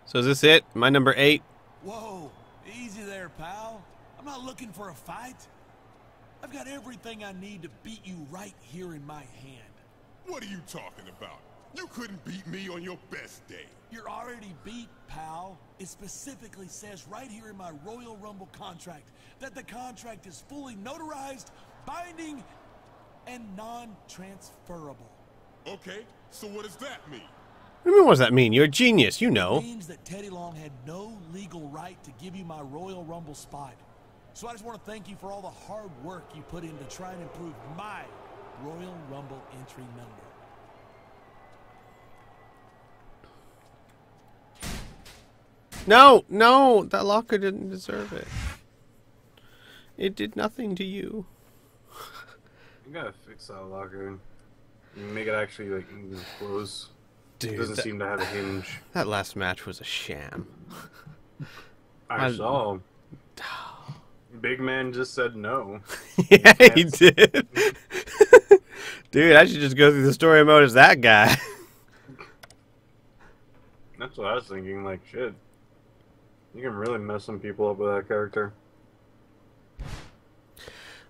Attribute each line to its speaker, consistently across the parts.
Speaker 1: So is this it? My number 8?
Speaker 2: Whoa, easy there, pal. I'm not looking for a fight. I've got everything I need to beat you right here in my hand.
Speaker 3: What are you talking about? You couldn't beat me on your best day.
Speaker 2: You're already beat, pal. It specifically says right here in my Royal Rumble contract that the contract is fully notarized, binding, and non-transferable.
Speaker 3: Okay, so what does that mean?
Speaker 1: What do you mean, what does that mean? You're a genius, you know.
Speaker 2: It means that Teddy Long had no legal right to give you my Royal Rumble spot. So I just want to thank you for all the hard work you put in to try and improve my Royal Rumble entry number.
Speaker 1: No, no, that locker didn't deserve it. It did nothing to you.
Speaker 4: You gotta fix that locker. Make it actually like close.
Speaker 1: Dude,
Speaker 4: it doesn't seem to have a hinge.
Speaker 1: That last match was a sham.
Speaker 4: I saw. Big man just said no.
Speaker 1: Yeah, he did. Dude, I should just go through the story mode as that guy.
Speaker 4: That's what I was thinking. Like, shit. You can really mess some people up with that character.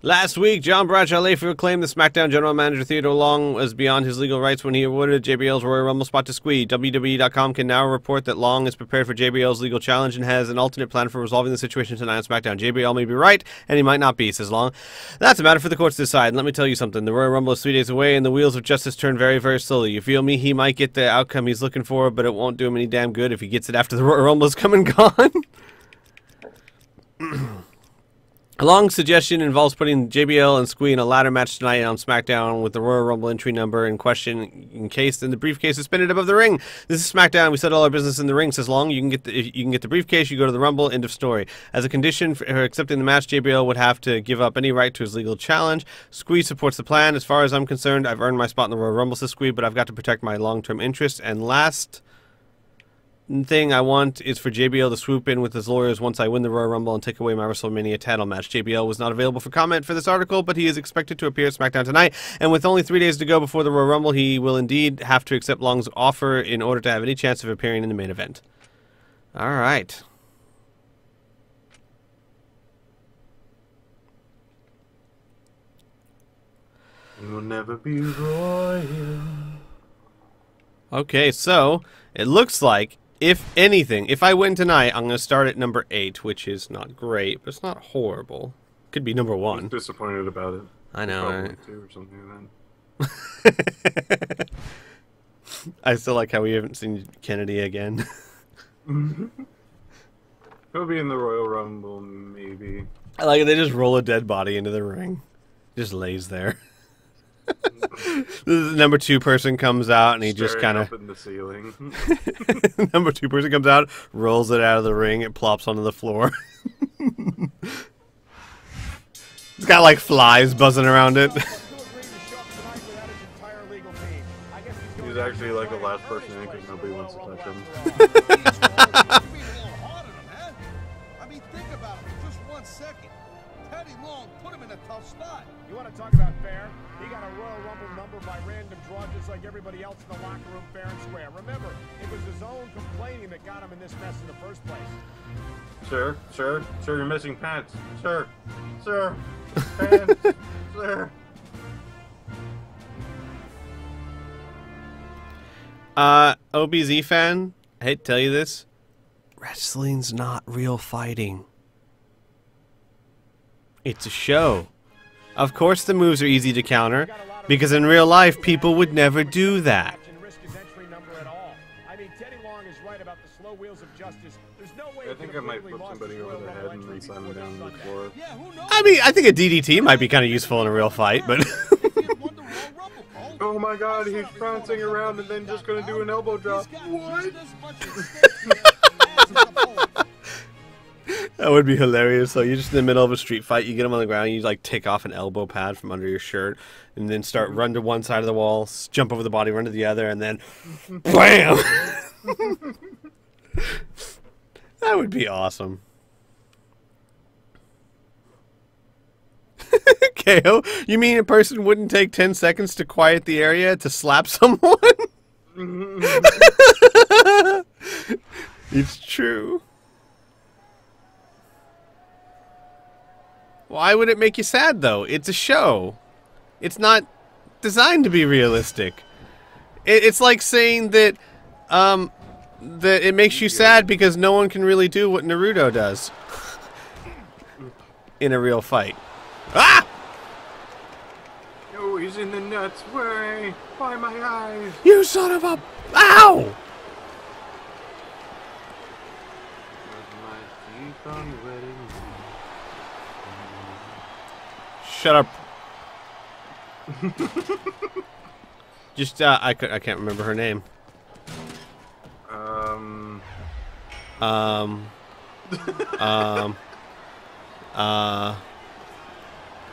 Speaker 1: Last week, John Bradshaw Layfield claimed the Smackdown general manager Theodore Long was beyond his legal rights when he awarded JBL's Royal Rumble spot to Squee. WWE.com can now report that Long is prepared for JBL's legal challenge and has an alternate plan for resolving the situation tonight on SmackDown. JBL may be right, and he might not be, says Long. That's a matter for the courts to decide. And let me tell you something. The Royal Rumble is 3 days away, and the wheels of justice turn very, very slowly. You feel me? He might get the outcome he's looking for, but it won't do him any damn good if he gets it after the Royal Rumble is come and gone. A long suggestion involves putting JBL and Squee in a ladder match tonight on SmackDown with the Royal Rumble entry number in question encased in the briefcase suspended above the ring. This is SmackDown. We settle our business in the ring, says Long. You can get the briefcase, you go to the Rumble, end of story. As a condition for accepting the match, JBL would have to give up any right to his legal challenge. Squee supports the plan. As far as I'm concerned, I've earned my spot in the Royal Rumble, says Squee, but I've got to protect my long-term interests. And last thing I want is for JBL to swoop in with his lawyers once I win the Royal Rumble and take away my WrestleMania title match. JBL was not available for comment for this article, but he is expected to appear at SmackDown tonight, and with only 3 days to go before the Royal Rumble, he will indeed have to accept Long's offer in order to have any chance of appearing in the main event. All right.
Speaker 4: You'll never be royal.
Speaker 1: Okay, so it looks like, if anything, if I win tonight, I'm going to start at number 8, which is not great, but it's not horrible. Could be number 1.
Speaker 4: I'm disappointed about it.
Speaker 1: I know, right?
Speaker 4: 2 or something like that.
Speaker 1: I still like how we haven't seen Kennedy again.
Speaker 4: He'll be in the Royal Rumble, maybe.
Speaker 1: I like it. They just roll a dead body into the ring. Just lays there. The number 2 person comes out and he just kind of
Speaker 4: up in the ceiling.
Speaker 1: Number 2 person comes out, rolls it out of the ring, it plops onto the floor. It's got like flies buzzing around it.
Speaker 4: He's actually like the last person in because nobody wants to touch him.
Speaker 5: I mean, think about it for just 1 second. Teddy Long put him in a tough spot. You want to talk about fair? He got a Royal Rumble number by random draw just like everybody else in the locker room, fair and square. Remember, it was his own complaining that got him in this mess in the first place.
Speaker 4: Sir, you're missing pants. Sir, pants, sir.
Speaker 1: OBZ fan, I hate to tell you this, wrestling's not real fighting. It's a show. Of course the moves are easy to counter, because in real life people would never do that.
Speaker 4: I think I might flip somebody over the head and then slam them down to the floor.
Speaker 1: I mean, I think a DDT might be kind of useful in a real fight, but...
Speaker 4: Oh my god, he's prancing around and then just gonna do an elbow drop. What?
Speaker 1: That would be hilarious. So you're just in the middle of a street fight, you get him on the ground, you like take off an elbow pad from under your shirt, and then run to one side of the wall, jump over the body, run to the other, and then BAM! That would be awesome. KO, you mean a person wouldn't take 10 seconds to quiet the area to slap someone? It's true. Why would it make you sad, though? It's a show. It's not designed to be realistic. It's like saying that, that it makes you sad because no one can really do what Naruto does in a real fight. Ah!
Speaker 4: Oh, he's in the nuts way. Why my eyes?
Speaker 1: You son of a... Ow! Shut up. Just, I can't remember her name.
Speaker 4: I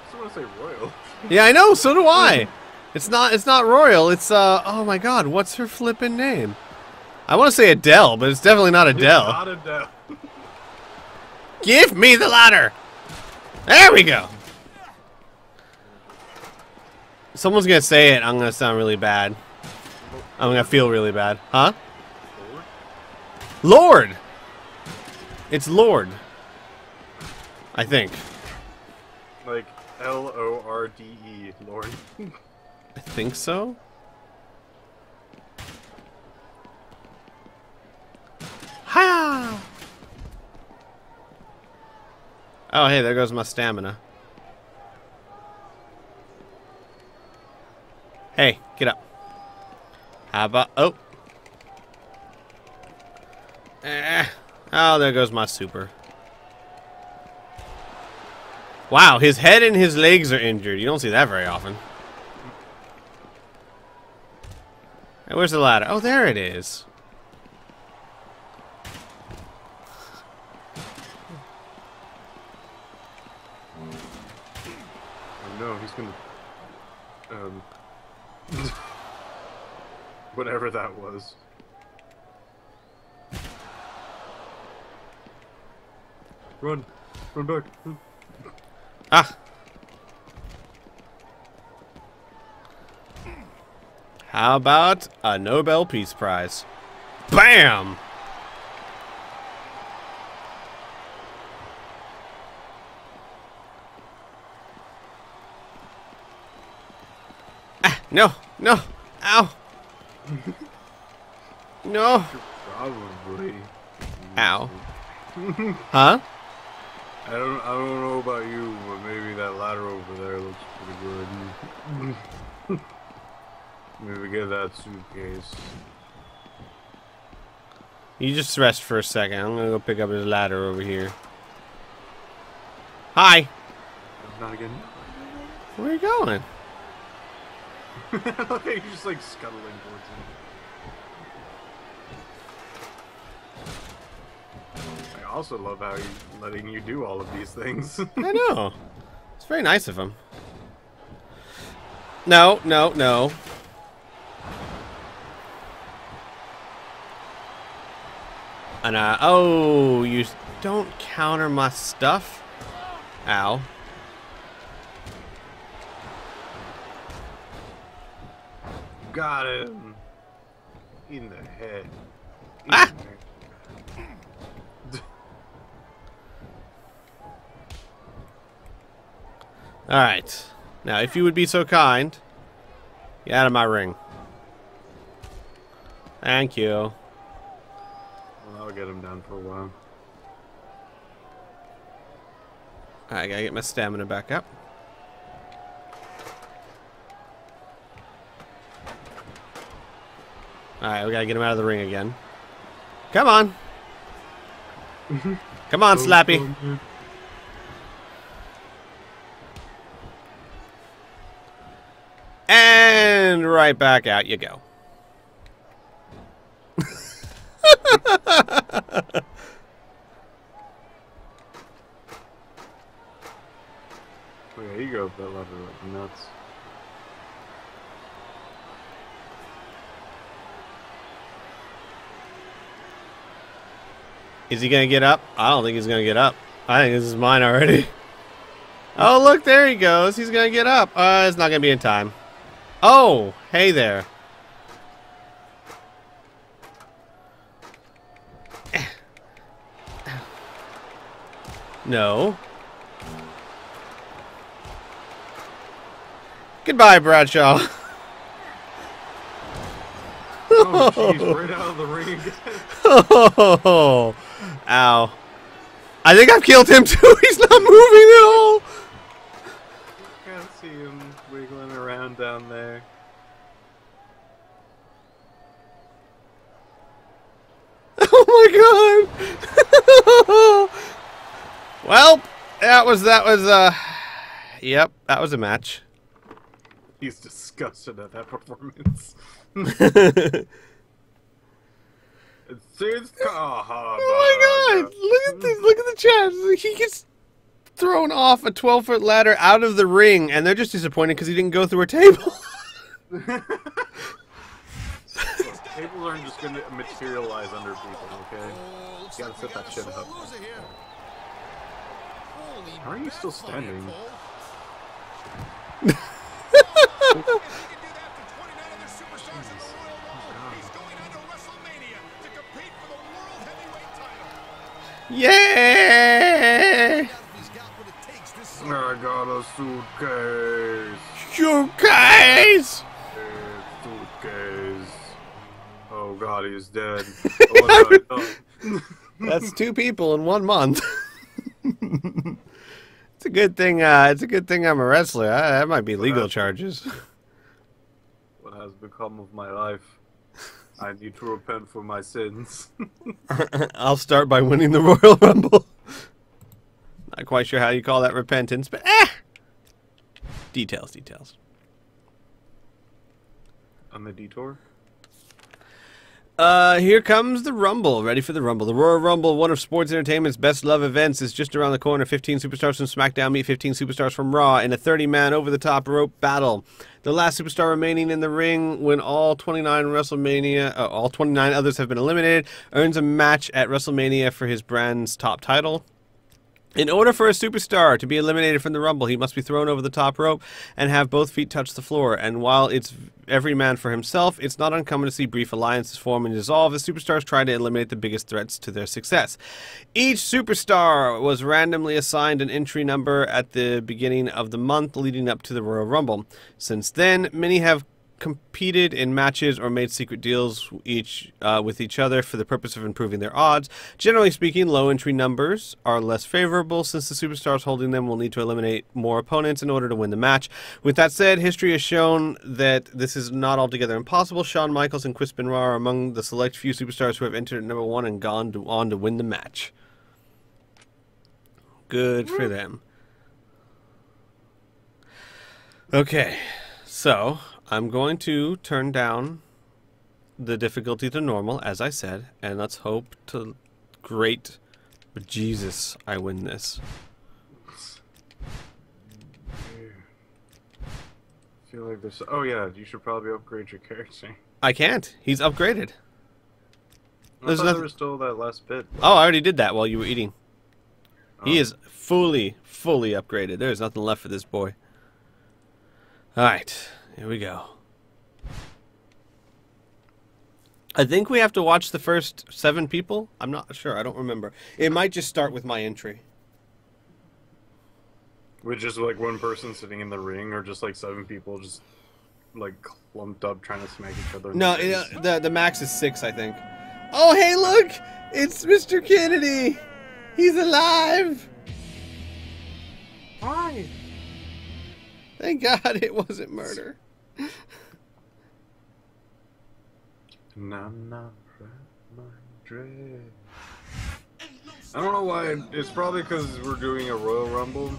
Speaker 4: just want to say royal.
Speaker 1: Yeah, I know, so do I. It's not Royal, it's, oh my god, what's her flippin' name? I want to say Adele, but it's definitely not Adele.
Speaker 4: It's not Adele.
Speaker 1: Give me the ladder! There we go! Someone's gonna say it, I'm gonna sound really bad. I'm gonna feel really bad. Huh? Lord! It's Lord. I think.
Speaker 4: Like Lorde, Lord.
Speaker 1: I think so? Hiya! Oh, hey, there goes my stamina. Hey, get up. How about... Oh. Oh, there goes my super. Wow, his head and his legs are injured. You don't see that very often. Hey, where's the ladder? Oh, there it is.
Speaker 4: Oh no, he's gonna... whatever that was. Run! Run back!
Speaker 1: Ah! How about a Nobel Peace Prize? BAM! Ah, no! No! Ow! No!
Speaker 4: Probably.
Speaker 1: Ow. Huh?
Speaker 4: I don't know about you, but maybe that ladder over there looks pretty good. Maybe get that suitcase.
Speaker 1: You just rest for a second. I'm gonna go pick up his ladder over here. Hi!
Speaker 4: Not again.
Speaker 1: Where are you going?
Speaker 4: You're just like scuttling towards him. I also love how he's letting you do all of these things.
Speaker 1: I know. It's very nice of him. No, no, no. And oh, you don't counter my stuff. Ow.
Speaker 4: Got him. In the head.
Speaker 1: Ah! Alright. Now, if you would be so kind, get out of my ring. Thank you.
Speaker 4: Well, I'll get him down for a while.
Speaker 1: Alright, gotta get my stamina back up. Alright, we gotta get him out of the ring again. Come on! Come on, Slappy! And right back out you go.
Speaker 4: Oh yeah, you go up that ladder like nuts.
Speaker 1: Is he gonna get up? I don't think he's gonna get up. I think this is mine already. Oh, look, there he goes. He's gonna get up. It's not gonna be in time. Oh, hey there. No. Goodbye, Bradshaw.
Speaker 4: Oh, jeez, right out of the ring again.
Speaker 1: Oh, ow. I think I've killed him too. He's not moving at all.
Speaker 4: Can't see him wiggling around down there.
Speaker 1: Oh my god. Well, yep, that was a match.
Speaker 4: He's disgusted at that performance.
Speaker 1: Oh my god! Look at this! Look at the chat. He gets thrown off a 12-foot ladder out of the ring, and they're just disappointed because he didn't go through a table.
Speaker 4: Tables aren't just going to materialize under people, okay? You gotta set that shit up. How are you still standing?
Speaker 1: Yay!
Speaker 4: I got a suitcase.
Speaker 1: Suitcase!
Speaker 4: Suitcase. Oh god, he's dead. Oh, no.
Speaker 1: That's 2 people in 1 month. It's a good thing. It's a good thing I'm a wrestler. That might be legal charges.
Speaker 4: What has become of my life? I need to repent for my sins.
Speaker 1: I'll start by winning the Royal Rumble. Not quite sure how you call that repentance, but details.
Speaker 4: On the detour?
Speaker 1: Here comes the Rumble. Ready for the Rumble. The Royal Rumble, one of sports entertainment's best loved events, is just around the corner. 15 superstars from SmackDown meet 15 superstars from Raw in a 30-man over-the-top rope battle. The last superstar remaining in the ring when all 29 others have been eliminated earns a match at WrestleMania for his brand's top title. In order for a superstar to be eliminated from the Rumble, he must be thrown over the top rope and have both feet touch the floor. And while it's every man for himself, it's not uncommon to see brief alliances form and dissolve as superstars try to eliminate the biggest threats to their success. Each superstar was randomly assigned an entry number at the beginning of the month leading up to the Royal Rumble. Since then, many have competed in matches or made secret deals with each other for the purpose of improving their odds. Generally speaking, low entry numbers are less favorable since the superstars holding them will need to eliminate more opponents in order to win the match. With that said, history has shown that this is not altogether impossible. Shawn Michaels and Chris Benoit are among the select few superstars who have entered at number 1 and gone on to win the match. Good for them. Okay, so I'm going to turn down the difficulty to normal, as I said, and let's hope to great Jesus I win this.
Speaker 4: I feel like there's... Oh yeah, you should probably upgrade your character.
Speaker 1: I can't. He's upgraded.
Speaker 4: I thought there was still that last bit.
Speaker 1: Oh, I already did that while you were eating.
Speaker 4: Oh.
Speaker 1: He is fully upgraded. There's nothing left for this boy. Alright. Here we go. I think we have to watch the first 7 people. I'm not sure. I don't remember. It might just start with my entry.
Speaker 4: With just like one person sitting in the ring, or just like 7 people just like clumped up trying to smack each other?
Speaker 1: No, the max is 6, I think. Oh, hey, look! It's Mr. Kennedy! He's alive!
Speaker 4: Hi!
Speaker 1: Thank God it wasn't murder.
Speaker 4: My dress. I don't know why. It's probably because we're doing a Royal Rumble.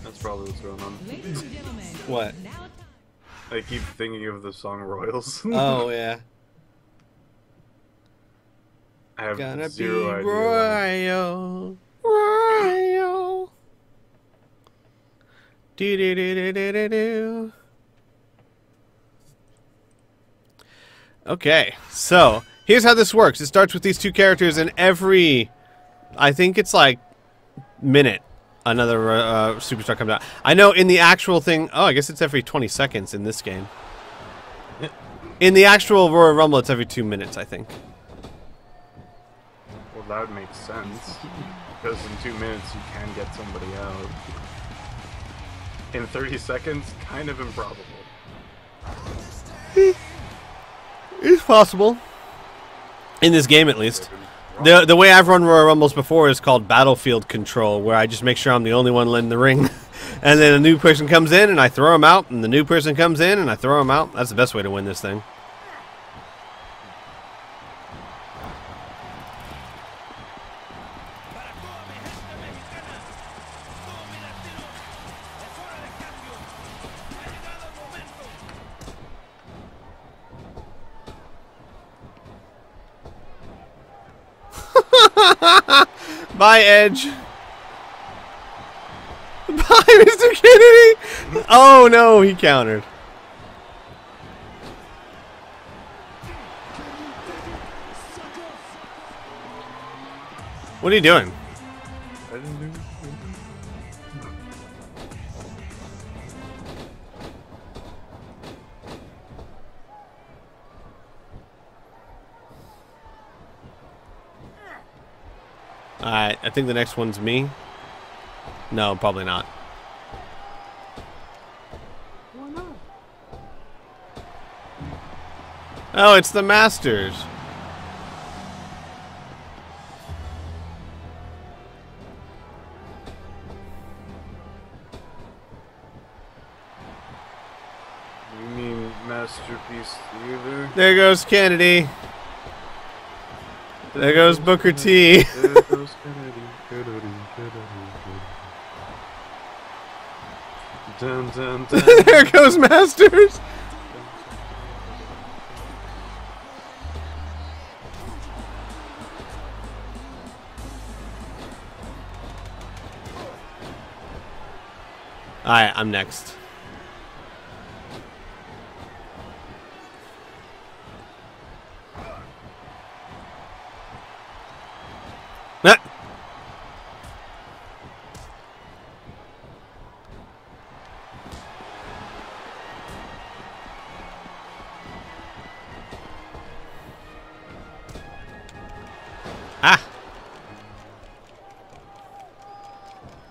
Speaker 4: That's probably what's going on.
Speaker 1: What?
Speaker 4: I keep thinking of the song Royals.
Speaker 1: Oh, yeah.
Speaker 4: I have
Speaker 1: Gonna
Speaker 4: zero
Speaker 1: be
Speaker 4: idea.
Speaker 1: royal. Do-do-do-do-do-do. Okay, so here's how this works. It starts with these 2 characters, and every, I think it's like minute, another superstar comes out. I know in the actual thing, oh, I guess it's every 20 seconds in this game. In the actual Royal Rumble, it's every 2 minutes, I think.
Speaker 4: Well, that would make sense. because in 2 minutes you can get somebody out. In 30 seconds, kind of improbable.
Speaker 1: It's possible. In this game, at least. The way I've run Royal Rumbles before is called battlefield control, where I just make sure I'm the only one in the ring. And then a new person comes in and I throw him out, and the new person comes in and I throw him out. That's the best way to win this thing. Bye, Edge. Bye, Mr. Kennedy. Oh no, he countered. What are you doing?
Speaker 4: I didn't do anything.
Speaker 1: Alright, I think the next one's me. No, probably not.
Speaker 4: Why not?
Speaker 1: Oh, it's the Masters.
Speaker 4: You mean Masterpiece Theater?
Speaker 1: There goes Kennedy. There goes Booker T.
Speaker 4: There goes Kennedy. Dun, dun, dun.
Speaker 1: There goes Masters. Alright, I'm next. Ah. Ah.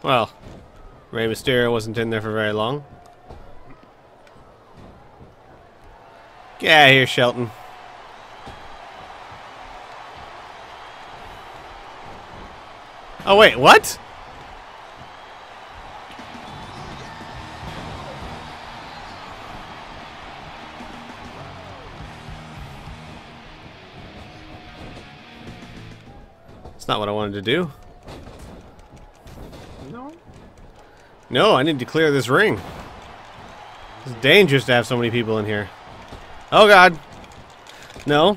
Speaker 1: Well, Rey Mysterio wasn't in there for very long. Get out of here, Shelton. Oh wait, what? That's not what I wanted to do.
Speaker 4: No?
Speaker 1: No, I need to clear this ring. It's dangerous to have so many people in here. Oh god. No.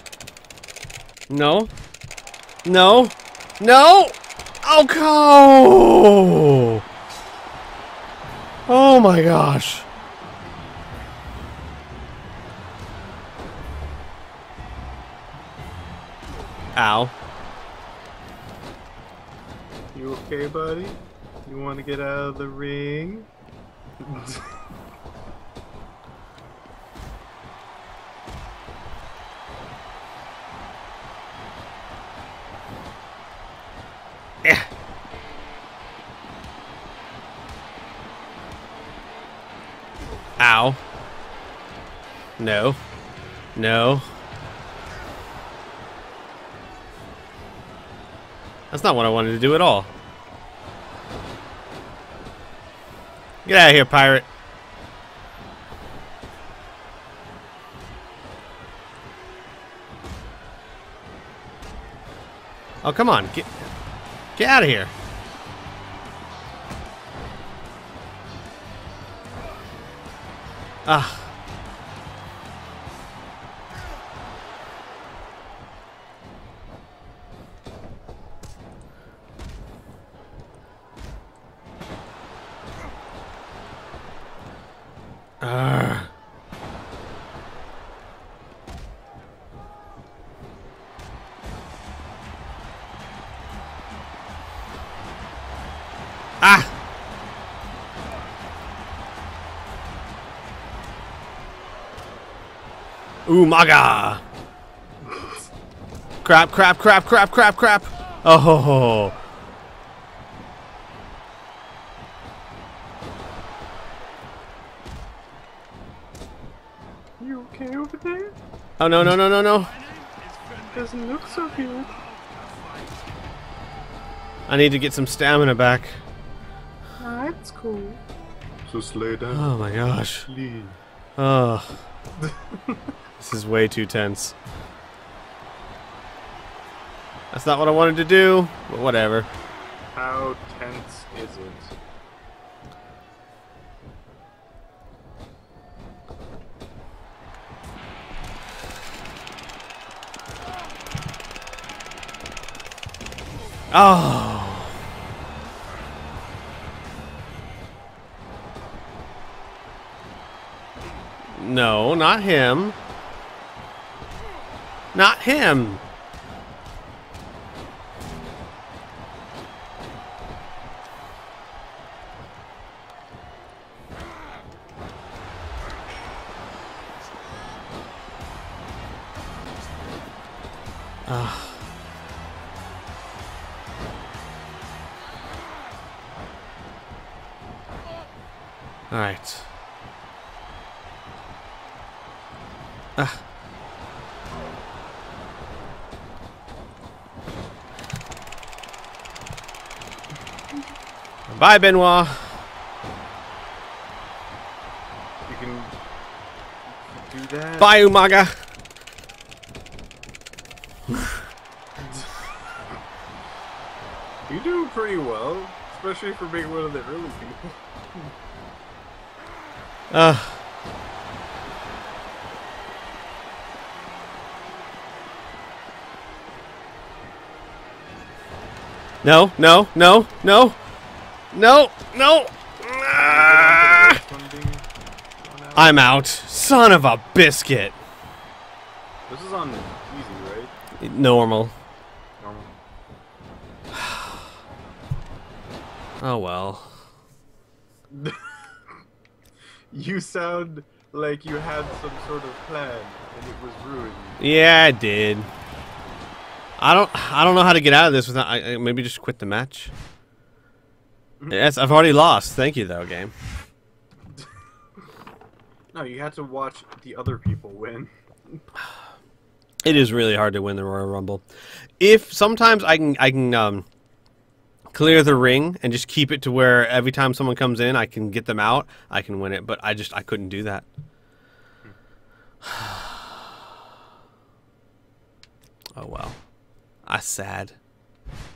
Speaker 1: No. No. No! Oh, go! Oh my gosh. Ow.
Speaker 4: You okay, buddy? You want to get out of the ring?
Speaker 1: Yeah. Ow. No. No. That's not what I wanted to do at all. Get out of here, pirate. Oh, come on. Get out of here. Ah. Ah! Ooh, maga! Crap, crap, crap, crap, crap, crap! Oh!
Speaker 4: You okay over there?
Speaker 1: Oh no no no no no!
Speaker 4: Doesn't look so good.
Speaker 1: I need to get some stamina back.
Speaker 4: That's cool. Just lay down.
Speaker 1: Oh my gosh.
Speaker 4: Please.
Speaker 1: Oh. This is way too tense. That's not what I wanted to do, but whatever.
Speaker 4: How tense is it?
Speaker 1: Oh. No, not him. Not him. All right. Bye, Benoit.
Speaker 4: You can do that.
Speaker 1: Bye, Umaga.
Speaker 4: You do pretty well, especially for being one of the early people.
Speaker 1: No, no, no, no, no, no. Ah! I'm out. Son of a biscuit.
Speaker 4: This is on easy, right?
Speaker 1: Normal.
Speaker 4: Normal.
Speaker 1: Oh well.
Speaker 4: You sound like you had some sort of plan and it was ruined.
Speaker 1: Yeah, I did. I don't know how to get out of this without. Maybe just quit the match. Yes, I've already lost. Thank you, though, game.
Speaker 4: No, you had to watch the other people win.
Speaker 1: It is really hard to win the Royal Rumble. If sometimes I can clear the ring and just keep it to where every time someone comes in, I can get them out. I can win it, but I couldn't do that. Oh well. I'm sad.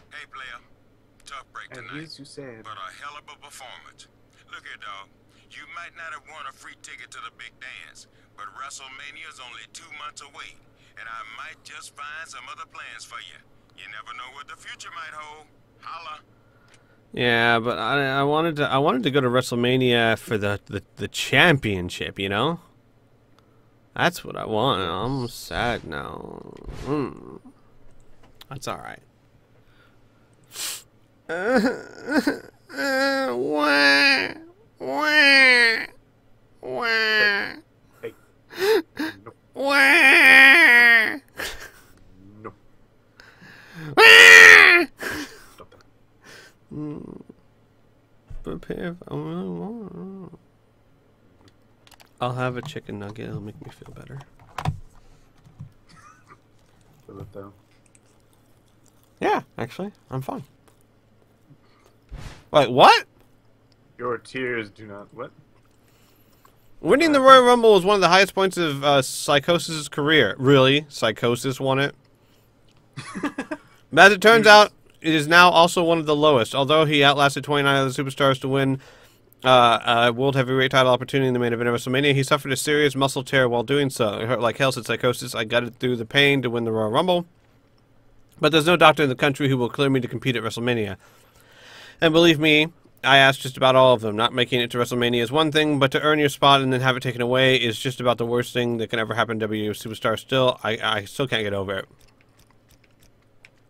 Speaker 3: Hey, player. Tough break
Speaker 4: And
Speaker 3: tonight.
Speaker 4: he's you said.
Speaker 3: But a hell of a performance. Look here, dog. You might not have won a free ticket to the big dance, but WrestleMania is only 2 months away, and I might just find some other plans for you. You never know what the future might hold. Holla.
Speaker 1: Yeah, but I wanted to go to WrestleMania for the championship, you know? That's what I want. I'm sad now. That's all right. Wah, wah, wah,
Speaker 4: Hey. No.
Speaker 1: wah,
Speaker 4: No.
Speaker 1: wah.
Speaker 4: Stop that.
Speaker 1: Prepare if I really want. I'll have a chicken nugget. It'll make me feel better.
Speaker 4: Fill it though.
Speaker 1: Yeah, actually, I'm fine. Like, what?
Speaker 4: Your tears do not. What?
Speaker 1: Winning the Royal Rumble was one of the highest points of Psychosis' career. Really? Psychosis won it? But as it turns out, it is now also one of the lowest. Although he outlasted 29 other superstars to win a World Heavyweight title opportunity in the main event of WrestleMania, he suffered a serious muscle tear while doing so. It hurt like hell, said Psychosis. I gutted through the pain to win the Royal Rumble. But there's no doctor in the country who will clear me to compete at WrestleMania. And believe me, I asked just about all of them. Not making it to WrestleMania is one thing, but to earn your spot and then have it taken away is just about the worst thing that can ever happen to WWE superstar. Still, I still can't get over it.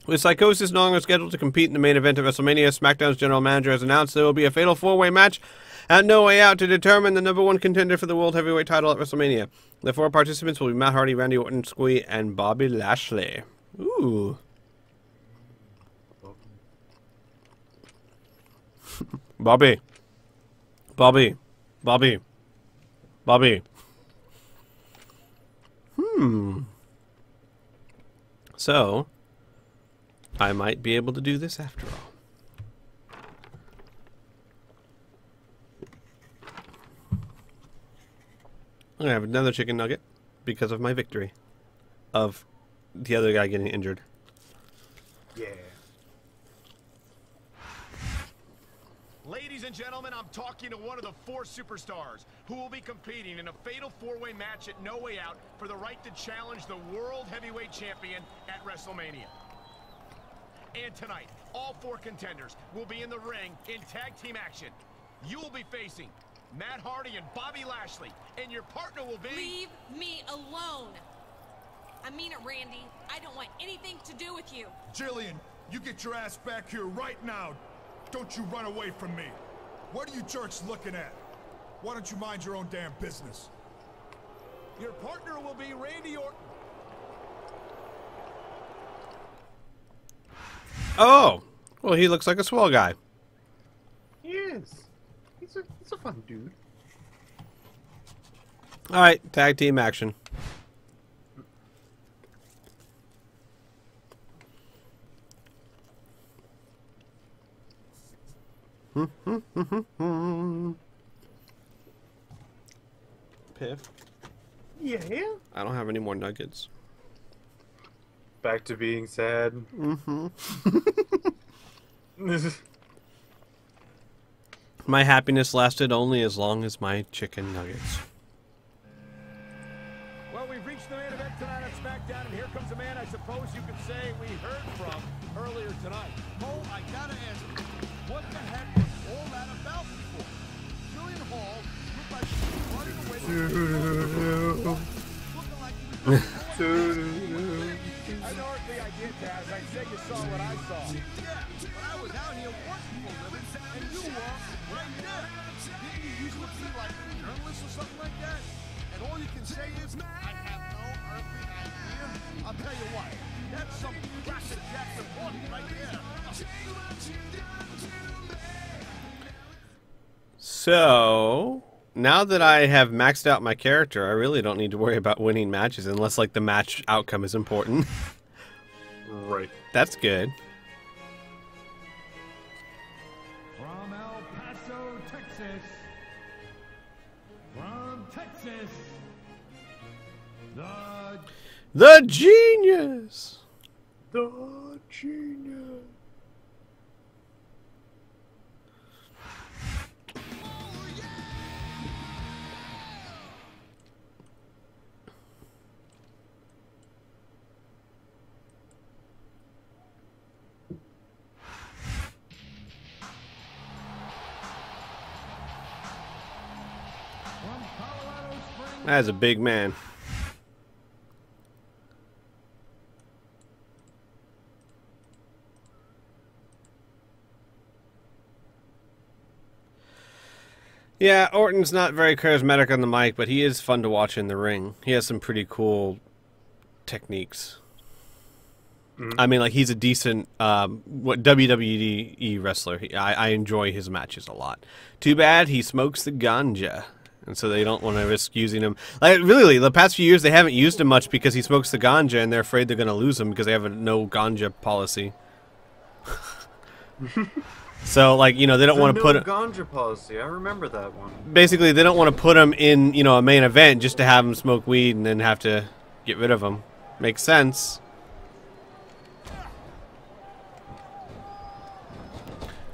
Speaker 1: With Psychosis no longer scheduled to compete in the main event of WrestleMania, SmackDown's general manager has announced there will be a fatal four-way match at No Way Out to determine the #1 contender for the World Heavyweight title at WrestleMania. The 4 participants will be Matt Hardy, Randy Orton, Squee, and Bobby Lashley. Ooh. Bobby. Bobby. Bobby. Bobby. So, I might be able to do this after all. I'm gonna have another chicken nugget because of my victory of the other guy getting injured.
Speaker 4: Yeah.
Speaker 5: Ladies and gentlemen, I'm talking to one of the 4 superstars who will be competing in a fatal 4-way match at No Way Out for the right to challenge the World Heavyweight Champion at WrestleMania. And tonight, all 4 contenders will be in the ring in tag team action. You will be facing Matt Hardy and Bobby Lashley, and your partner will be...
Speaker 6: Leave me alone. I mean it, Randy. I don't want anything to do with you.
Speaker 2: Jillian, you get your ass back here right now. Don't you run away from me. What are you jerks looking at? Why don't you mind your own damn business?
Speaker 5: Your partner will be Randy Orton.
Speaker 1: Oh! Well, he looks like a swell guy.
Speaker 4: He is. He's a fun dude.
Speaker 1: Alright, tag team action. Piff.
Speaker 4: Yeah.
Speaker 1: I don't have any more nuggets.
Speaker 4: Back to being sad.
Speaker 1: My happiness lasted only as long as my chicken nuggets.
Speaker 5: Well, we've reached the main event tonight on Smackdown, and here comes a man I suppose you could say we heard from earlier tonight.
Speaker 2: Oh, I gotta ask you, what the heck was all that about before? Jillian Hall looked like she was running away from looking like he was
Speaker 5: I know what the idea, Taz. I said you saw what I saw.
Speaker 2: Yeah, but I was out here working for a living, and you were right there. Didn't you used to be like a journalist or something like that? And all you can say is, I have no earthly idea. I'll tell you what, that's some classic Jackson Horton right there.
Speaker 1: So, now that I have maxed out my character, I really don't need to worry about winning matches unless, like, the match outcome is important.
Speaker 4: Right.
Speaker 1: That's good.
Speaker 7: From El Paso, Texas. From Texas.
Speaker 1: The Genius!
Speaker 4: The Genius.
Speaker 7: From Colorado Springs.
Speaker 1: That's a big man. Yeah, Orton's not very charismatic on the mic, but he is fun to watch in the ring. He has some pretty cool techniques. I mean, like, he's a decent WWE wrestler. I enjoy his matches a lot. Too bad he smokes the ganja, and so they don't want to risk using him. Like, really, the past few years they haven't used him much because he smokes the ganja, and they're afraid they're going to lose him because they have a no ganja policy. So, like, you know, they don't want to put him.
Speaker 4: Ganja policy. I remember that one.
Speaker 1: Basically, they don't want to put him in, you know, a main event just to have him smoke weed and then have to get rid of him. Makes sense.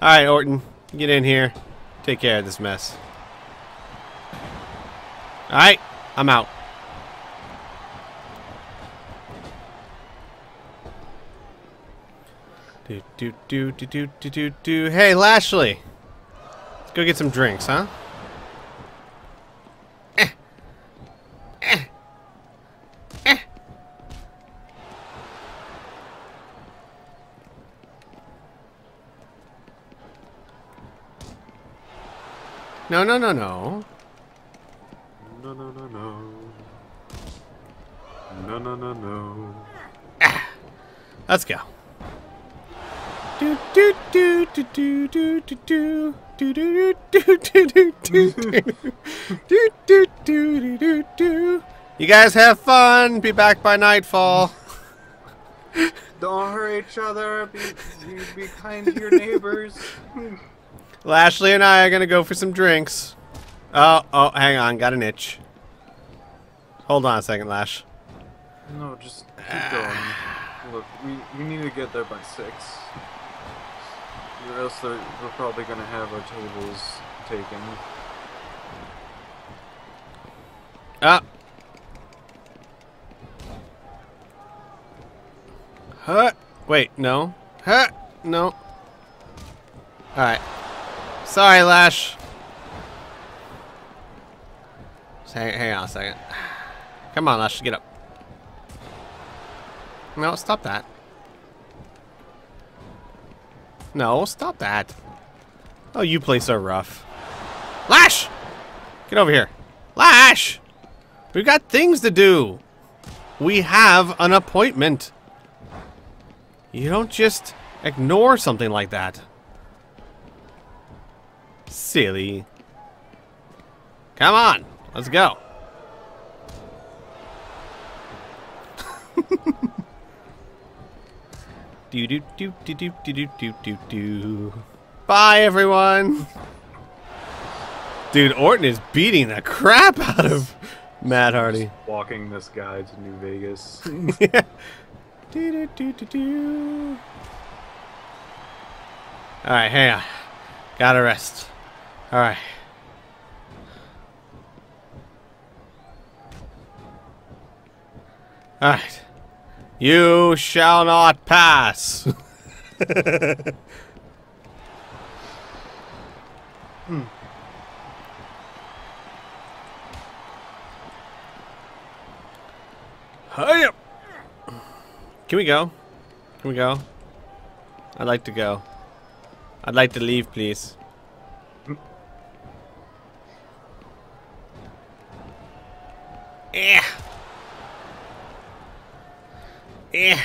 Speaker 1: Alright, Orton. Get in here. Take care of this mess. Alright, I'm out. Hey, Lashley. Let's go get some drinks, huh? No, no, no, no.
Speaker 4: No, no, no, no. No, no, no, no.
Speaker 1: Let's go. Do do do do do do do do do do do do do do do do do do do You guys have fun. Be back by nightfall.
Speaker 4: Don't hurt each other. Be kind to your neighbors.
Speaker 1: Lashley and I are gonna go for some drinks. Oh, hang on. Got an itch. Hold on a second, Lash.
Speaker 4: No, just keep going. Look, we need to get there by 6. Or else we're probably gonna have our tables taken.
Speaker 1: Huh? Wait, no. Huh? No. Alright. Sorry, Lash. Hang on a second. Come on, Lash, get up. No, stop that. No, stop that. Oh, you play so rough. Lash! Get over here. Lash! We've got things to do. We have an appointment. You don't just ignore something like that. Silly. Come on, let's go. do do do do do do do do do. Bye, everyone. Dude, Orton is beating the crap out of Matt Hardy.
Speaker 4: Walking this guy to New Vegas.
Speaker 1: Yeah. Do, do, do, do, do. Alright, hang on. Gotta rest. Alright. Alright. You shall not pass. Hiya! Can we go? Can we go? I'd like to go. I'd like to leave, please. Yeah. Yeah.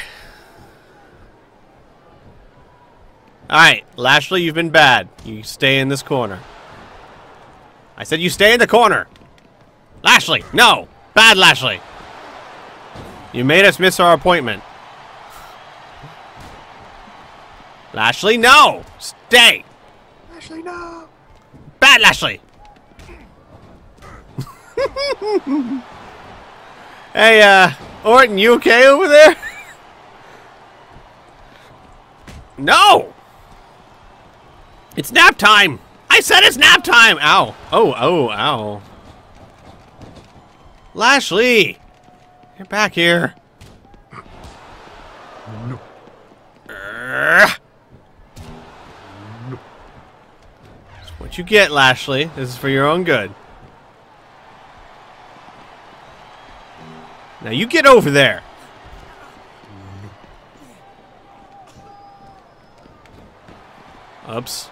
Speaker 1: Alright, Lashley, you've been bad. You stay in this corner. I said you stay in the corner. Lashley, no! Bad Lashley! You made us miss our appointment. Lashley, no! Stay!
Speaker 4: Ashley, no!
Speaker 1: Bad Lashley! Hey, Orton, you okay over there? No! It's nap time! I said it's nap time! Ow. Ow. Lashley! Get back here.
Speaker 4: No.
Speaker 1: That's what you get, Lashley. This is for your own good. Now you get over there. Oops.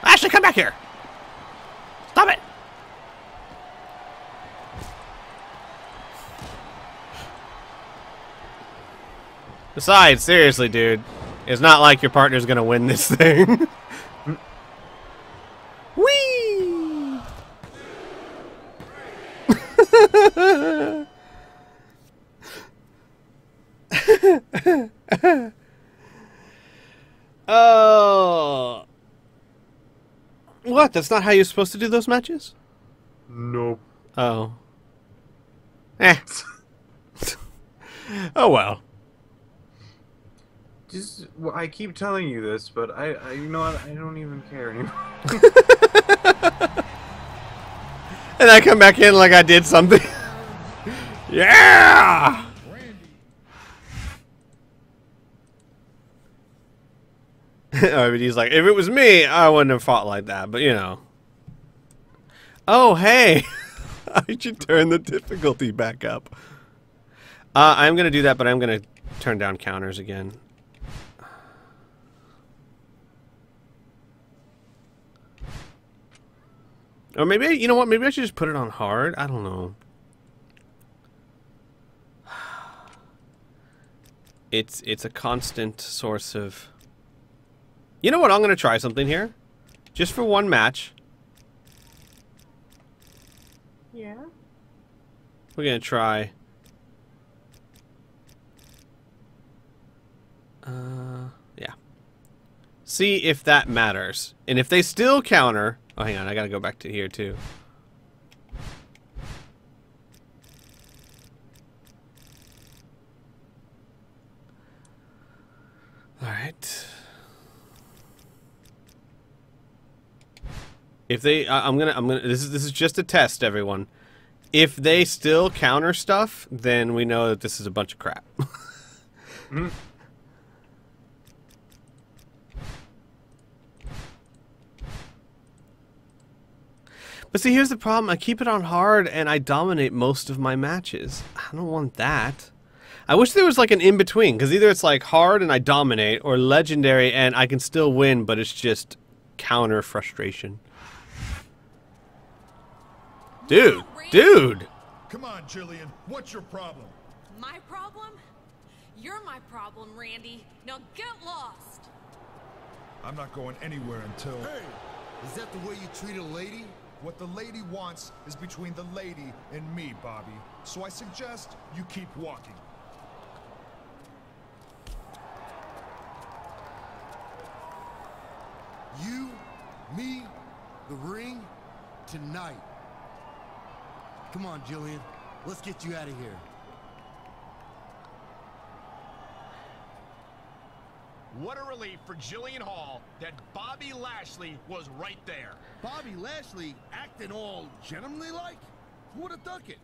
Speaker 1: Lashley, come back here. Stop it. Besides, seriously, dude, it's not like your partner's gonna win this thing. Whee! Oh. What? That's not how you're supposed to do those matches?
Speaker 4: Nope.
Speaker 1: Oh. Eh. Oh well.
Speaker 4: Just, well, I keep telling you this, but I you know what? I don't even care anymore.
Speaker 1: And I come back in like I did something. Yeah! I mean, he's like, if it was me, I wouldn't have fought like that, but you know. Oh, hey! I should turn the difficulty back up. I'm going to do that, but I'm going to turn down counters again. Or maybe, you know what, maybe I should just put it on hard? I don't know. It's a constant source of... You know what, I'm going to try something here. Just for one match.
Speaker 4: Yeah?
Speaker 1: We're gonna try. Yeah. See if that matters. And if they still counter... Oh, hang on. I gotta go back to here, too. Alright. If they... I'm gonna... This is just a test, everyone. If they still counter stuff, then we know that this is a bunch of crap.
Speaker 4: Mm-hmm.
Speaker 1: But see, here's the problem. I keep it on hard, and I dominate most of my matches. I don't want that. I wish there was like an in-between, because either it's like hard and I dominate, or legendary and I can still win, but it's just counter frustration. Dude! Dude!
Speaker 5: Come on, Jillian. What's your problem?
Speaker 6: My problem? You're my problem, Randy. Now get lost.
Speaker 5: I'm not going anywhere until...
Speaker 8: Hey! Is that the way you treat a lady?
Speaker 5: What the lady wants is between the lady and me, Bobby. So I suggest you keep walking.
Speaker 8: You, me, the ring, tonight. Come on, Jillian. Let's get you out of here.
Speaker 5: What a relief for Jillian Hall that Bobby Lashley was right there.
Speaker 8: Bobby Lashley acting all gentlemanly-like? Who would have thunk it?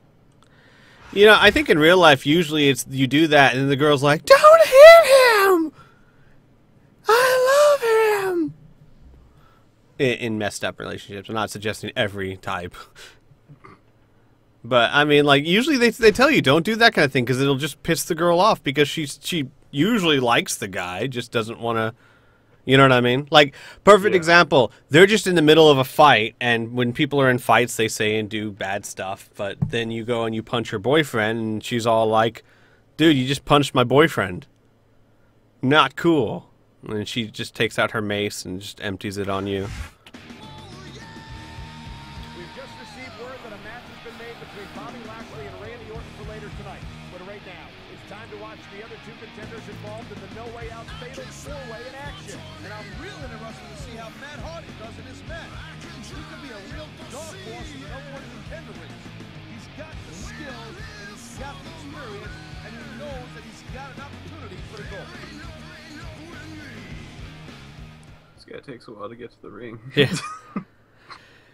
Speaker 1: You know, I think in real life, usually it's you do that, and then the girl's like, "Don't hit him! I love him!" In messed up relationships. I'm not suggesting every type. But, I mean, like, usually they tell you, don't do that kind of thing, because it'll just piss the girl off, because she usually likes the guy, just doesn't want to, you know what I mean? Like, perfect example, they're just in the middle of a fight, and when people are in fights, they say and do bad stuff, but then you go and you punch her boyfriend, and she's all like, "Dude, you just punched my boyfriend. Not cool." And she just takes out her mace and just empties it on you.
Speaker 5: We've just received word that a match has been made between Bobby Lashley and Randy Orton for later tonight. But right now, it's time to watch the other two contenders involved in the No Way Out Fatal 4-Way in action. And I'm real interested to see how Matt Hardy does in this match. He could be a real dark horse in the number one contender race. He's got the skills, and he's got the experience, and he knows that he's got an opportunity for the goal.
Speaker 4: This guy takes a while to get to the ring.
Speaker 1: Yeah.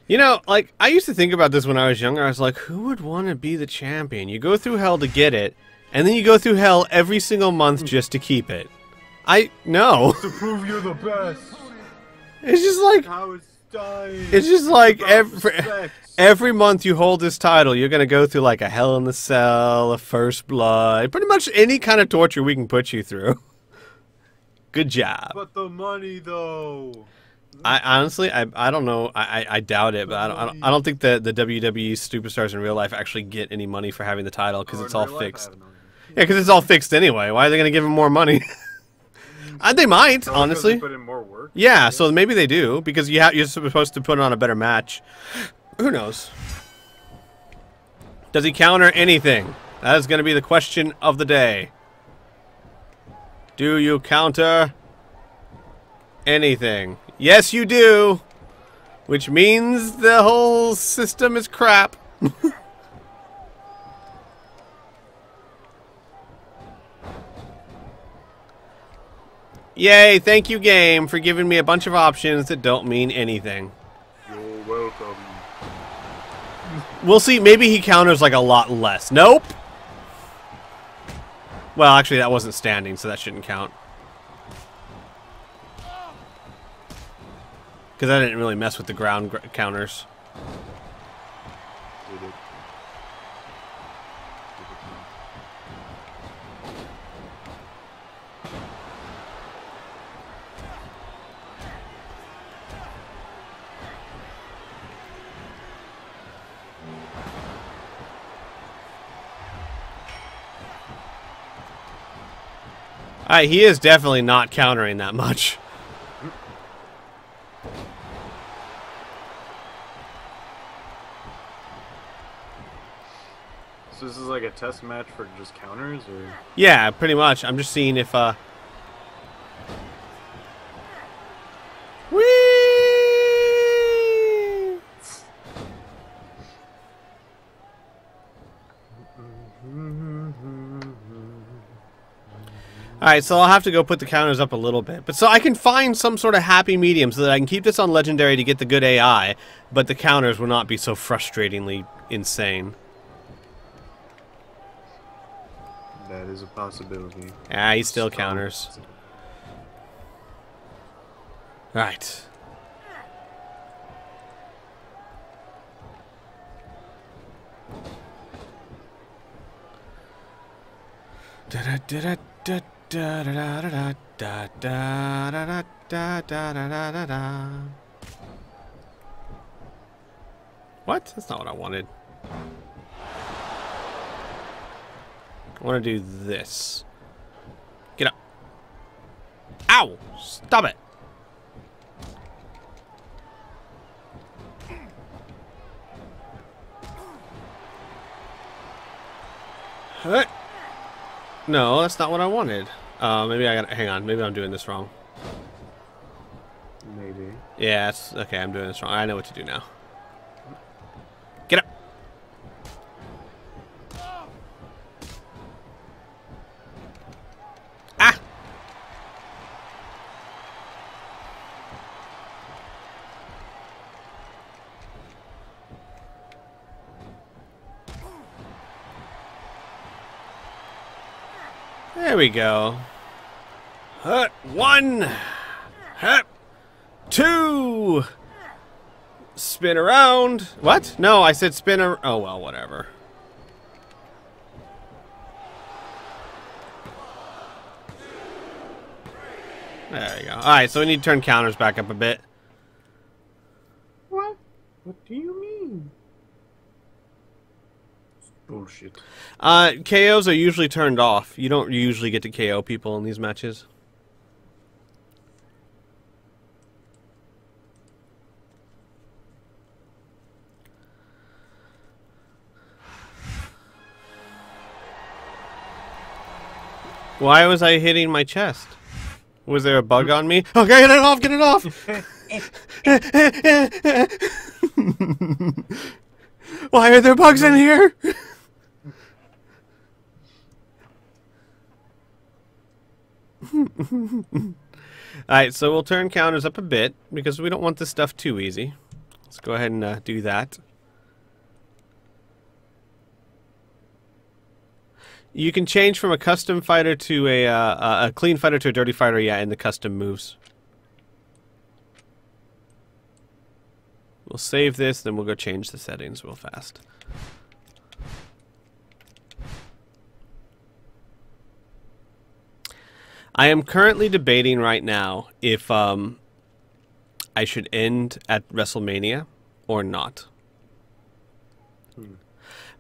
Speaker 1: You know, like, I used to think about this when I was younger. I was like, who would want to be the champion? You go through hell to get it, and then you go through hell every single month just to keep it. No.
Speaker 4: To prove you're the best.
Speaker 1: It's just like...
Speaker 4: How it's dying.
Speaker 1: It's just like
Speaker 4: Respect.
Speaker 1: every month you hold this title, you're going to go through like a Hell in the Cell, a First Blood, pretty much any kind of torture we can put you through. Good job.
Speaker 4: But the money, though.
Speaker 1: I honestly, I don't know. I doubt it, but I don't think that the WWE superstars in real life actually get any money for having the title because it's all fixed. Yeah, because it's all fixed anyway. Why are they going to give them more money? They might, honestly.
Speaker 4: They put in more work.
Speaker 1: Yeah, so maybe they do because you're supposed to put on a better match. Who knows? Does he counter anything? That is going to be the question of the day. Do you counter anything? Yes, you do. Which means the whole system is crap. Yay, thank you, game, for giving me a bunch of options that don't mean anything.
Speaker 4: You're welcome.
Speaker 1: We'll see. Maybe he counters like a lot less. Nope. Well, actually, that wasn't standing, so that shouldn't count. Because I didn't really mess with the ground counters. Alright, he is definitely not countering that much.
Speaker 4: So this is like a test match for just counters, or?
Speaker 1: Yeah, pretty much. I'm just seeing if Whee! Alright, so I'll have to go put the counters up a little bit. But so I can find some sort of happy medium so that I can keep this on Legendary to get the good AI, but the counters will not be so frustratingly insane.
Speaker 4: That is a possibility.
Speaker 1: Ah, he still counters. Alright. What? That's not what I wanted. I want to do this. Get up. Ow! Stop it! No, that's not what I wanted. Maybe I gotta, hang on, maybe I'm doing this wrong.
Speaker 4: Maybe.
Speaker 1: Yeah, it's, okay, I'm doing this wrong. I know what to do now. Get up! Ah! There we go. Hut, 1. Hut, 2. Spin around. What? No, I said spin around. Oh, well, whatever. There you go. Alright, so we need to turn counters back up a bit.
Speaker 4: What? What do you mean? It's bullshit.
Speaker 1: KOs are usually turned off. You don't usually get to KO people in these matches. Why was I hitting my chest? Was there a bug on me? Okay, get it off! Get it off! Why are there bugs in here? Alright, so we'll turn counters up a bit because we don't want this stuff too easy. Let's go ahead and do that. You can change from a custom fighter to a clean fighter to a dirty fighter, yeah, in the custom moves. We'll save this, then we'll go change the settings real fast. I am currently debating right now if I should end at WrestleMania or not.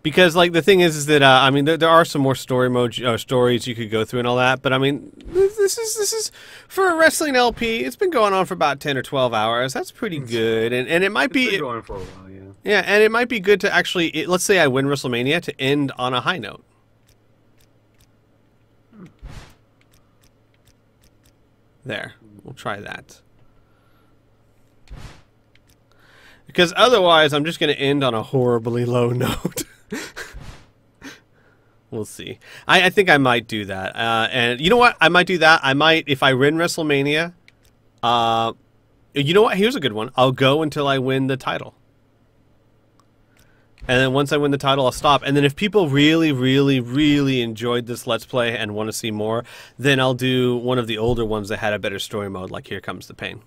Speaker 1: Because, like, the thing is that I mean, there are some more story mode stories you could go through and all that, but I mean, this is for a wrestling LP. It's been going on for about 10 or 12 hours. That's pretty good, and it might be
Speaker 4: been going for a while, yeah.
Speaker 1: Yeah, and it might be good to actually, let's say I win WrestleMania, to end on a high note. There, we'll try that. Because otherwise, I'm just going to end on a horribly low note. We'll see. I think I might do that. And you know what? I might do that. I might, if I win WrestleMania, you know what? Here's a good one. I'll go until I win the title. And then once I win the title, I'll stop. And then if people really, really, really enjoyed this Let's Play and want to see more, then I'll do one of the older ones that had a better story mode, like Here Comes the Pain.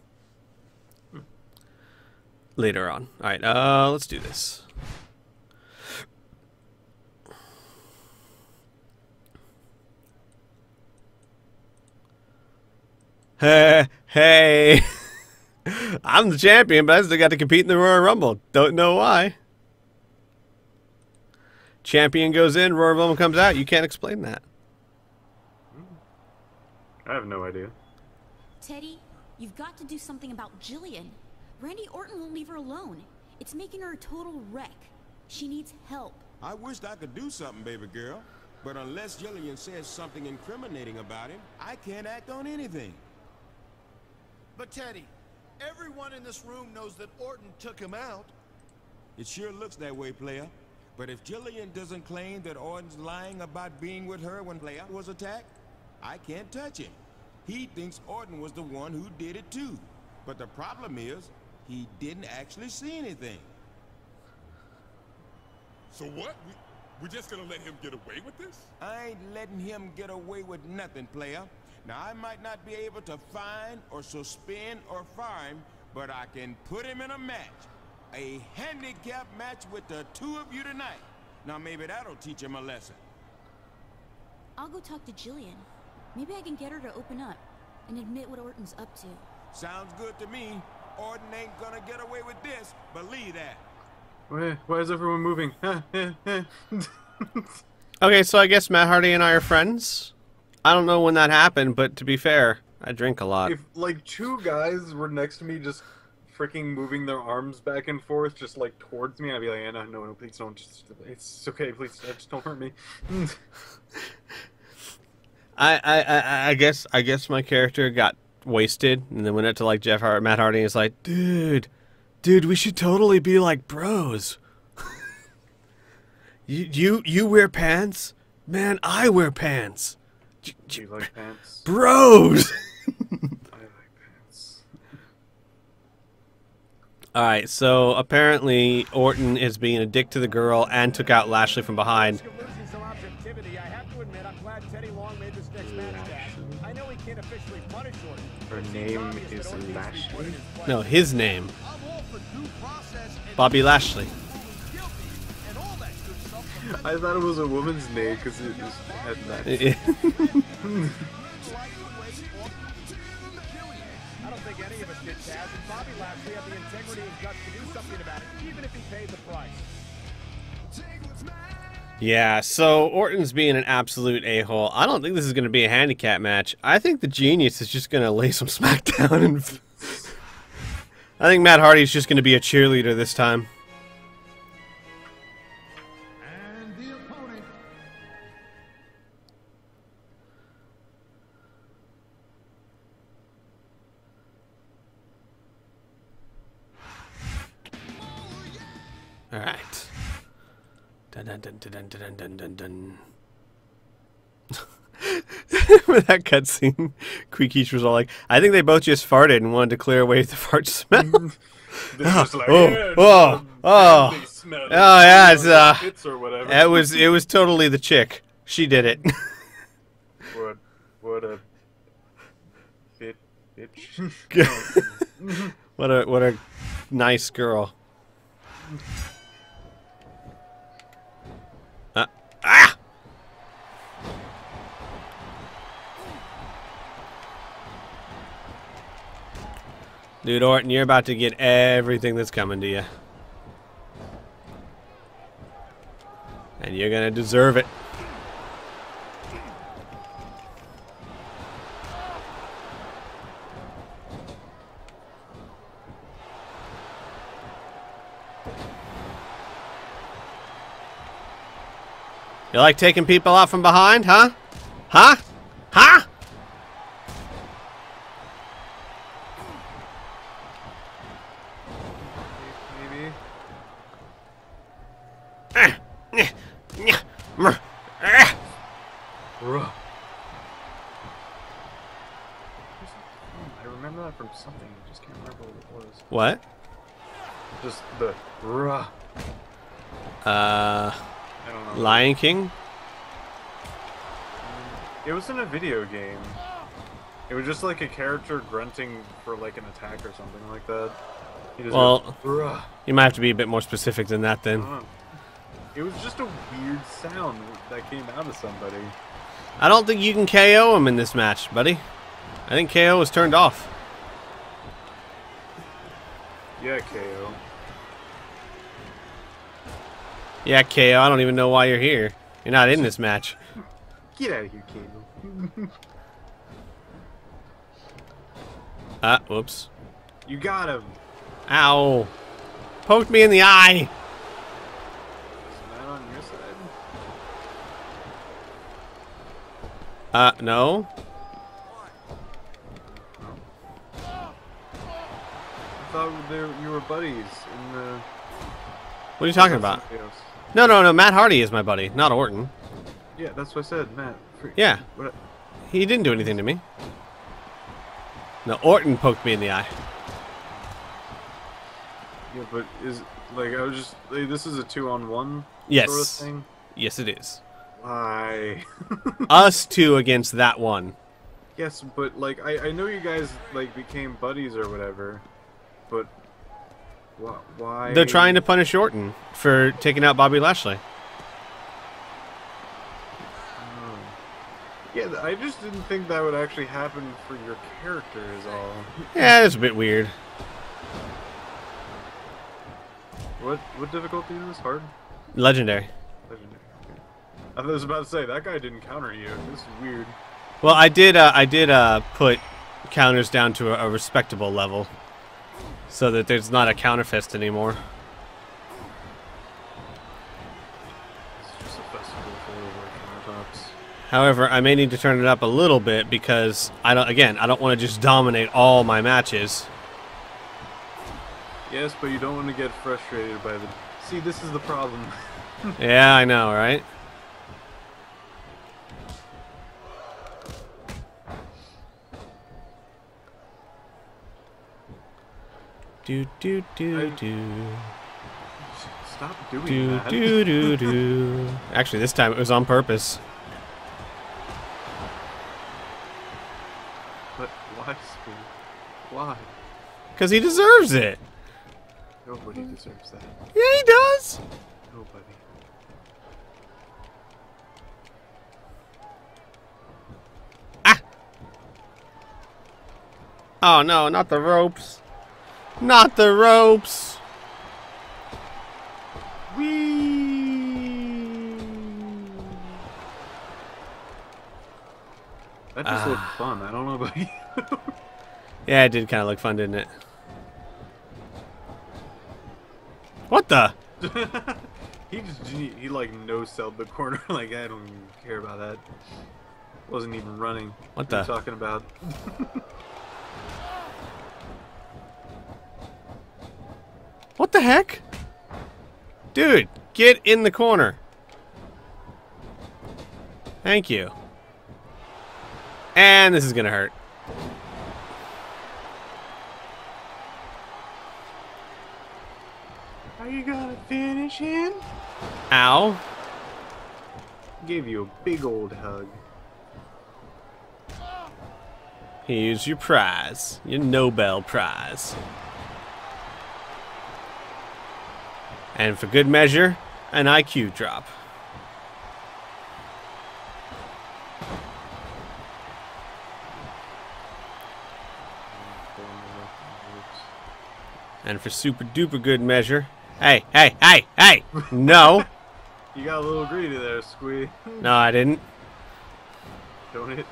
Speaker 1: Later on. Alright, let's do this. Hey! I'm the champion, but I still got to compete in the Royal Rumble. Don't know why. Champion goes in, Royal Rumble comes out. You can't explain that.
Speaker 4: I have no idea.
Speaker 9: Teddy, you've got to do something about Jillian. Randy Orton won't leave her alone. It's making her a total wreck. She needs help.
Speaker 3: I wished I could do something, baby girl. But unless Jillian says something incriminating about him, I can't act on anything.
Speaker 5: But Teddy, everyone in this room knows that Orton took him out.
Speaker 3: It sure looks that way, player. But if Jillian doesn't claim that Orton's lying about being with her when player was attacked, I can't touch him. He thinks Orton was the one who did it too. But the problem is, he didn't actually see anything.
Speaker 10: So what? We're just gonna let him get away with this?
Speaker 3: I ain't letting him get away with nothing, player. Now, I might not be able to fine or suspend or fire him, but I can put him in a match. A handicap match with the two of you tonight. Now, maybe that'll teach him a lesson.
Speaker 9: I'll go talk to Jillian. Maybe I can get her to open up and admit what Orton's up to.
Speaker 3: Sounds good to me. Orton ain't gonna get away with this. Believe that.
Speaker 4: Why is everyone moving?
Speaker 1: Okay, so I guess Matt Hardy and I are friends. I don't know when that happened, but to be fair, I drink a lot.
Speaker 4: If like two guys were next to me just freaking moving their arms back and forth just like towards me, I'd be like, no, please don't. It's okay, please just don't hurt me.
Speaker 1: I guess my character got wasted and then went up to like Matt Hardy and was like, dude, we should totally be like bros. you wear pants? Man, I wear pants.
Speaker 4: Do you like pants?
Speaker 1: Bros.
Speaker 4: I like pants.
Speaker 1: All right, so apparently Orton is being a dick to the girl and took out Lashley from behind.
Speaker 4: Her name is Lashley?
Speaker 1: No, his name. Bobby Lashley.
Speaker 4: I thought it was a woman's name because it just had that.
Speaker 5: I don't think any of us did, Taz, and Bobby Lashley had the integrity and guts to do something about it, even if he paid the price.
Speaker 1: Yeah, so Orton's being an absolute a-hole. I don't think this is going to be a handicap match. I think the Genius is just going to lay some smackdown. And I think Matt Hardy's just going to be a cheerleader this time.
Speaker 7: And the opponent.
Speaker 1: All right. Dun dun dun dun dun dun dun dun. With that cutscene, Queekish was all like, "I think they both just farted and wanted to clear away the fart smell." Oh, yeah, it's
Speaker 4: or whatever.
Speaker 1: it was totally the chick. She did it.
Speaker 4: What a bitch.
Speaker 1: what a nice girl. Ah! Dude, Orton, you're about to get everything that's coming to you. And you're gonna deserve it. You like taking people out from behind, huh? Huh? Huh?
Speaker 4: Maybe. I remember that from something. I just can't remember what it was.
Speaker 1: What?
Speaker 4: Just the ruh. I don't know.
Speaker 1: Lion King?
Speaker 4: It was in a video game. It was just like a character grunting for like an attack or something like that. He just
Speaker 1: Well,
Speaker 4: goes,
Speaker 1: you might have to be a bit more specific than that then.
Speaker 4: It was just a weird sound that came out of somebody.
Speaker 1: I don't think you can KO him in this match, buddy. I think KO was turned off.
Speaker 4: Yeah, KO.
Speaker 1: Yeah, KO, I don't even know why you're here. You're not in this match.
Speaker 4: Get out of here, KO.
Speaker 1: Whoops.
Speaker 4: You got him.
Speaker 1: Ow. Poked me in the eye.
Speaker 4: Is that on your side?
Speaker 1: No.
Speaker 4: I thought you were buddies in the...
Speaker 1: What are you talking about? No. Matt Hardy is my buddy, not Orton.
Speaker 4: Yeah, that's what I said, Matt.
Speaker 1: Yeah.
Speaker 4: What?
Speaker 1: He didn't do anything to me. No, Orton poked me in the eye.
Speaker 4: Yeah, but I was just... Like, this is a 2-on-1
Speaker 1: Yes.
Speaker 4: sort of thing?
Speaker 1: Yes, it is.
Speaker 4: Why?
Speaker 1: Us two against that one.
Speaker 4: Yes, but, like, I know you guys, like, became buddies or whatever, but... Why?
Speaker 1: They're trying to punish Orton for taking out Bobby Lashley.
Speaker 4: Yeah, I just didn't think that would actually happen for your character is all.
Speaker 1: Yeah, it's a bit weird.
Speaker 4: What difficulty is this? Hard?
Speaker 1: Legendary.
Speaker 4: Legendary. I was about to say, that guy didn't counter you. This is weird.
Speaker 1: Well, I did put counters down to a respectable level, so that there's not a counter fest anymore.
Speaker 4: It's just a festival full of countertops.
Speaker 1: However, I may need to turn it up a little bit because I don't want to just dominate all my matches.
Speaker 4: Yes, but you don't want to get frustrated by the... See, this is the problem.
Speaker 1: Yeah, I know, right? Do.
Speaker 4: Stop doing that.
Speaker 1: Do. Actually, this time it was on purpose.
Speaker 4: But why, Spee? Why?
Speaker 1: Because he deserves it.
Speaker 4: Nobody deserves that.
Speaker 1: Yeah, he does.
Speaker 4: Nobody.
Speaker 1: Ah! Oh no, not the ropes. Not the ropes.
Speaker 4: Whee! That just looked fun. I don't know about you.
Speaker 1: Yeah, it did kind of look fun, didn't it? What the?
Speaker 4: he like no-selled the corner. Like, I don't even care about that. Wasn't even running.
Speaker 1: What
Speaker 4: are
Speaker 1: the?
Speaker 4: you talking about?
Speaker 1: What the heck? Dude, get in the corner. Thank you. And this is gonna hurt.
Speaker 4: Are you gonna finish him?
Speaker 1: Ow.
Speaker 4: Gave you a big old hug.
Speaker 1: Here's your prize. Your Nobel Prize. And for good measure, an IQ drop. And for super duper good measure, hey! No!
Speaker 4: You got a little greedy there, Squee.
Speaker 1: No, I didn't.
Speaker 4: Don't hit.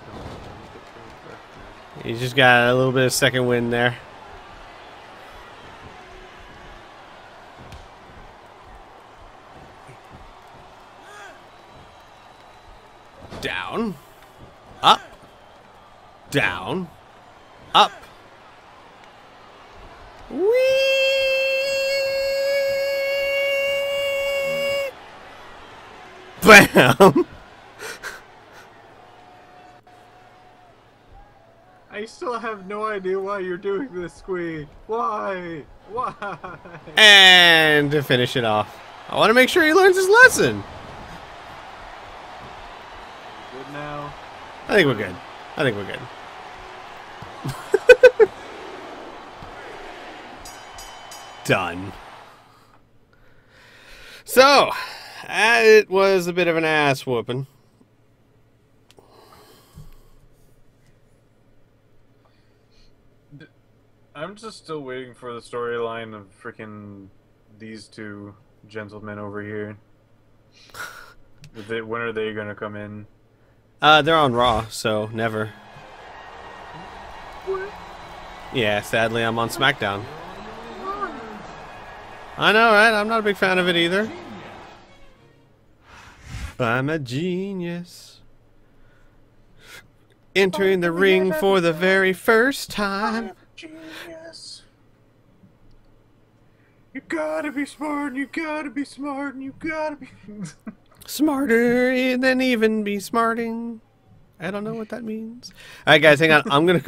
Speaker 1: You just got a little bit of second wind there. Down. Up. Down. Up. Whee! Bam!
Speaker 4: I still have no idea why you're doing this, Squee. Why? Why?
Speaker 1: And to finish it off, I want to make sure he learns his lesson.
Speaker 4: Good now?
Speaker 1: I think we're good. I think we're good. Done. So, it was a bit of an ass whooping.
Speaker 4: I'm just still waiting for the storyline of freaking these two gentlemen over here. When are they gonna come in?
Speaker 1: They're on Raw, so never.
Speaker 4: What?
Speaker 1: Yeah, sadly I'm on Smackdown. I know, right? I'm not a big fan of it either. I'm a genius. entering the ring for the very first time.
Speaker 4: Genius. You gotta be smart, and you gotta be smart, and you gotta be...
Speaker 1: Smarter than even be smarting. I don't know what that means. All right, guys, hang on. I'm going to